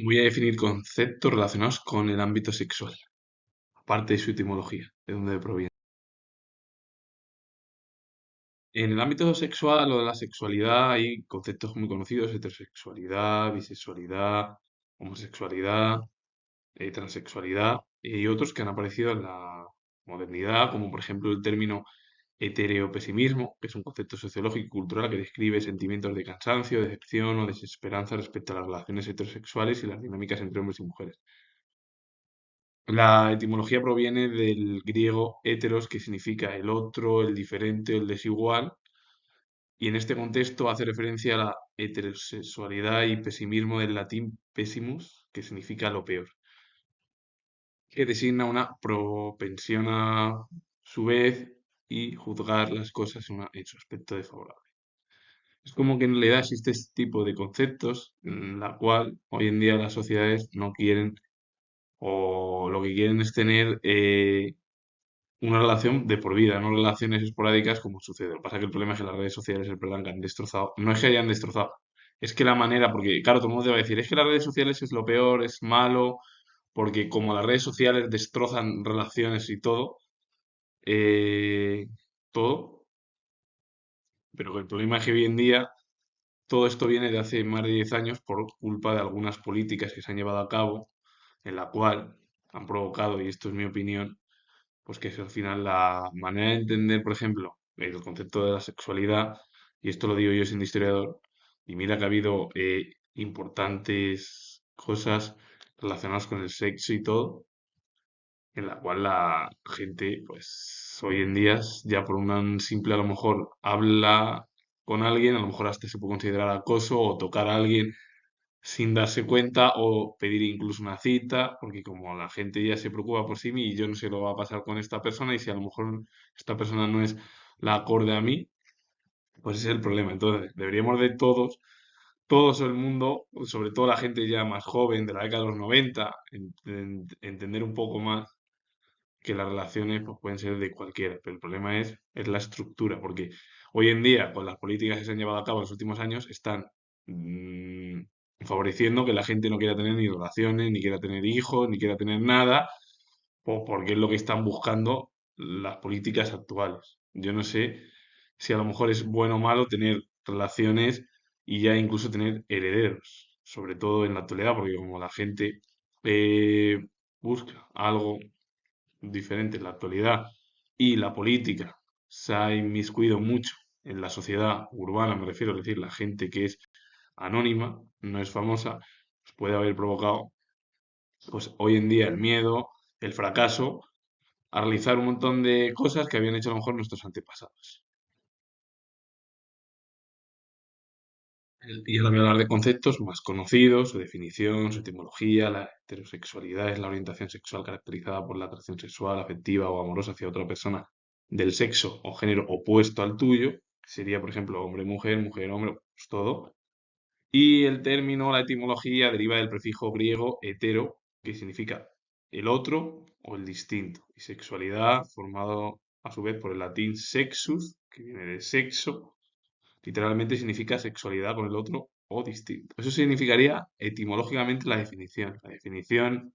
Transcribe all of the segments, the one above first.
Voy a definir conceptos relacionados con el ámbito sexual, aparte de su etimología, de dónde proviene. En el ámbito sexual o de la sexualidad hay conceptos muy conocidos: heterosexualidad, bisexualidad, homosexualidad, transexualidad y otros que han aparecido en la modernidad, como por ejemplo el término heteropesimismo, que es un concepto sociológico y cultural que describe sentimientos de cansancio, decepción o desesperanza respecto a las relaciones heterosexuales y las dinámicas entre hombres y mujeres. La etimología proviene del griego heteros, que significa el otro, el diferente, el desigual, y en este contexto hace referencia a la heterosexualidad y pesimismo del latín pessimus, que significa lo peor, que designa una propensión a su vez y juzgar las cosas en su aspecto desfavorable. Es como que en realidad existe este tipo de conceptos en la cual hoy en día las sociedades no quieren, o lo que quieren es tener una relación de por vida, no relaciones esporádicas como sucede. Lo que pasa es que el problema es que las redes sociales, el plan que han destrozado, no es que hayan destrozado, es que la manera, porque claro, todo el mundo te va a decir, es que las redes sociales es lo peor, es malo, porque como las redes sociales destrozan relaciones y eh, todo, pero el problema es que hoy en día todo esto viene de hace más de 10 años por culpa de algunas políticas que se han llevado a cabo, en la cual han provocado, y esto es mi opinión, pues que es al final la manera de entender, por ejemplo, el concepto de la sexualidad, y esto lo digo yo siendo historiador, y mira que ha habido importantes cosas relacionadas con el sexo y todo, en la cual la gente, pues hoy en día, ya por un simple, a lo mejor, habla con alguien, a lo mejor hasta se puede considerar acoso o tocar a alguien sin darse cuenta o pedir incluso una cita, porque como la gente ya se preocupa por sí misma y yo no sé lo que va a pasar con esta persona y si a lo mejor esta persona no es la acorde a mí, pues ese es el problema. Entonces, deberíamos de todos el mundo, sobre todo la gente ya más joven de la década de los 90, entender un poco más que las relaciones pues, pueden ser de cualquiera, pero el problema es la estructura, porque hoy en día, con las políticas que se han llevado a cabo en los últimos años, están mm, favoreciendo que la gente no quiera tener ni relaciones, ni quiera tener hijos, ni quiera tener nada, porque es lo que están buscando las políticas actuales. Yo no sé si a lo mejor es bueno o malo tener relaciones y ya incluso tener herederos, sobre todo en la actualidad, porque como la gente eh, busca algo diferente en la actualidad y la política se ha inmiscuido mucho en la sociedad urbana, me refiero, es decir, la gente que es anónima, no es famosa, pues puede haber provocado, pues hoy en día el miedo, el fracaso, a realizar un montón de cosas que habían hecho a lo mejor nuestros antepasados. Y ahora voy a hablar de conceptos más conocidos, su definición, su etimología. La heterosexualidad es la orientación sexual caracterizada por la atracción sexual, afectiva o amorosa hacia otra persona del sexo o género opuesto al tuyo, que sería, por ejemplo, hombre-mujer, mujer-hombre, pues todo. Y el término, la etimología, deriva del prefijo griego hetero, que significa el otro o el distinto, y sexualidad, formado a su vez por el latín sexus, que viene de sexo, literalmente significa sexualidad con el otro o distinto. Eso significaría etimológicamente la definición. La definición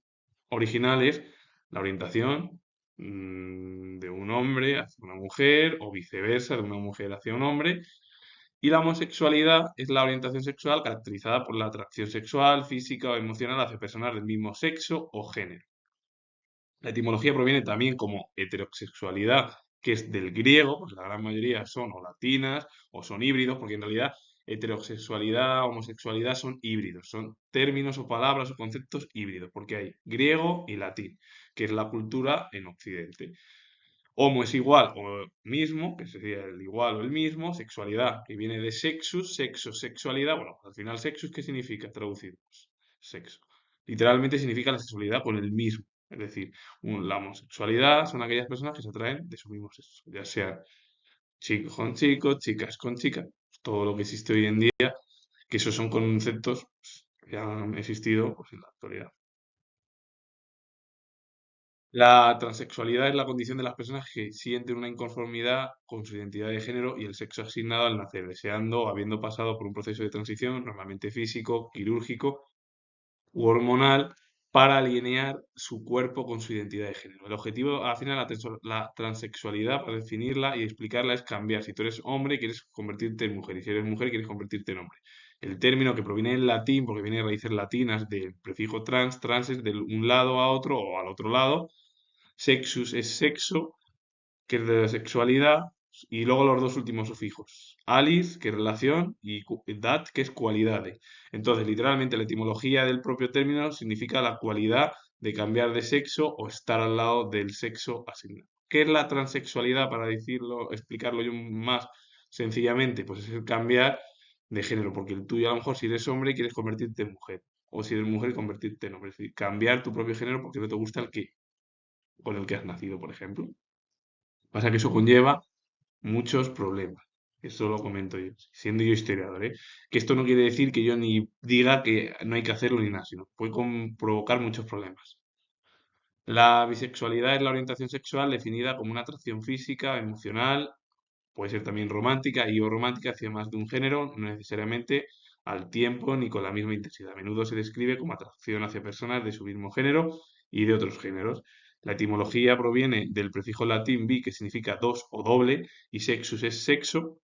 original es la orientación de un hombre hacia una mujer o viceversa, de una mujer hacia un hombre. Y la homosexualidad es la orientación sexual caracterizada por la atracción sexual, física o emocional hacia personas del mismo sexo o género. La etimología proviene también como heterosexualidad, que es del griego, pues la gran mayoría son o latinas o son híbridos, porque en realidad heterosexualidad, homosexualidad son híbridos, son términos o palabras o conceptos híbridos, porque hay griego y latín, que es la cultura en Occidente. Homo es igual o mismo, que sería el igual o el mismo, sexualidad, que viene de sexus, sexo, sexualidad, bueno, al final sexus, ¿qué significa traducido? Pues, sexo. Literalmente significa la sexualidad con el mismo. Es decir, la homosexualidad son aquellas personas que se atraen de su mismo sexo, ya sea chicos con chicos, chicas con chicas, todo lo que existe hoy en día, que esos son conceptos pues, que han existido pues, en la actualidad. La transexualidad es la condición de las personas que sienten una inconformidad con su identidad de género y el sexo asignado al nacer, deseando o habiendo pasado por un proceso de transición, normalmente físico, quirúrgico, u hormonal para alinear su cuerpo con su identidad de género. El objetivo, al final, la transexualidad, para definirla y explicarla, es cambiar. Si tú eres hombre, quieres convertirte en mujer, y si eres mujer, quieres convertirte en hombre. El término, que proviene del latín, porque viene de raíces latinas del prefijo trans, trans es de un lado a otro o al otro lado, sexus es sexo, que es de la sexualidad, y luego los dos últimos sufijos, alis, que es relación, y dat, que es cualidades. Entonces, literalmente, la etimología del propio término significa la cualidad de cambiar de sexo o estar al lado del sexo asignado. ¿Qué es la transexualidad? Para decirlo, explicarlo yo más sencillamente, pues es el cambiar de género, porque el tuyo, a lo mejor, si eres hombre, quieres convertirte en mujer, o si eres mujer, convertirte en hombre. Es decir, cambiar tu propio género porque no te gusta el que con el que has nacido, por ejemplo. Pasa que eso conlleva muchos problemas. Eso lo comento yo, siendo yo historiador, ¿eh? Que esto no quiere decir que yo ni diga que no hay que hacerlo ni nada, sino puede provocar muchos problemas. La bisexualidad es la orientación sexual definida como una atracción física, emocional, puede ser también romántica y o romántica hacia más de un género, no necesariamente al tiempo ni con la misma intensidad. A menudo se describe como atracción hacia personas de su mismo género y de otros géneros. La etimología proviene del prefijo latín bi, que significa dos o doble, y sexus es sexo,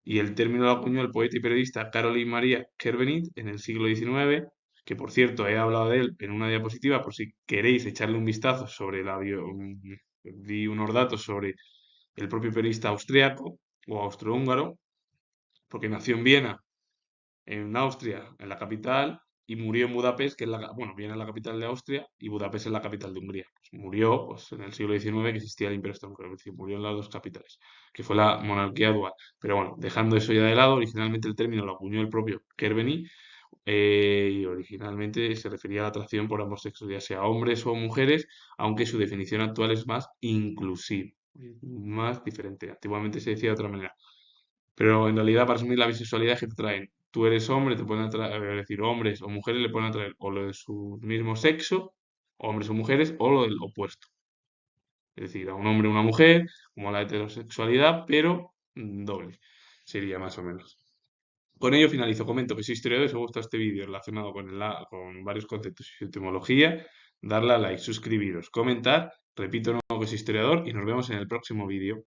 y el término lo acuñó el poeta y periodista Caroline Maria Kerbenit en el siglo XIX, que por cierto he hablado de él en una diapositiva por si queréis echarle un vistazo sobre di unos datos sobre el propio periodista austriaco o austrohúngaro, porque nació en Viena, en Austria, en la capital, y murió en Budapest, que es bueno, Viena es la capital de Austria y Budapest es la capital de Hungría. Pues murió pues, en el siglo XIX, que existía el Imperio Austrohúngaro, es decir, murió en las dos capitales, que fue la monarquía dual. Pero bueno, dejando eso ya de lado, originalmente el término lo acuñó el propio Kerbeny, y originalmente se refería a la atracción por ambos sexos, ya sea hombres o mujeres, aunque su definición actual es más inclusiva, más diferente. Antiguamente se decía de otra manera. Pero en realidad, para asumir la bisexualidad es que te traen, tú eres hombre, te pueden atraer, es decir, hombres o mujeres le pueden atraer o lo de su mismo sexo, hombres o mujeres, o lo del opuesto. Es decir, a un hombre o una mujer, como la heterosexualidad, pero doble, sería más o menos. Con ello finalizo. Comento que soy historiador y si os gusta este vídeo relacionado con varios conceptos y su etimología, darle a like, suscribiros, comentar. Repito de nuevo que soy historiador y nos vemos en el próximo vídeo.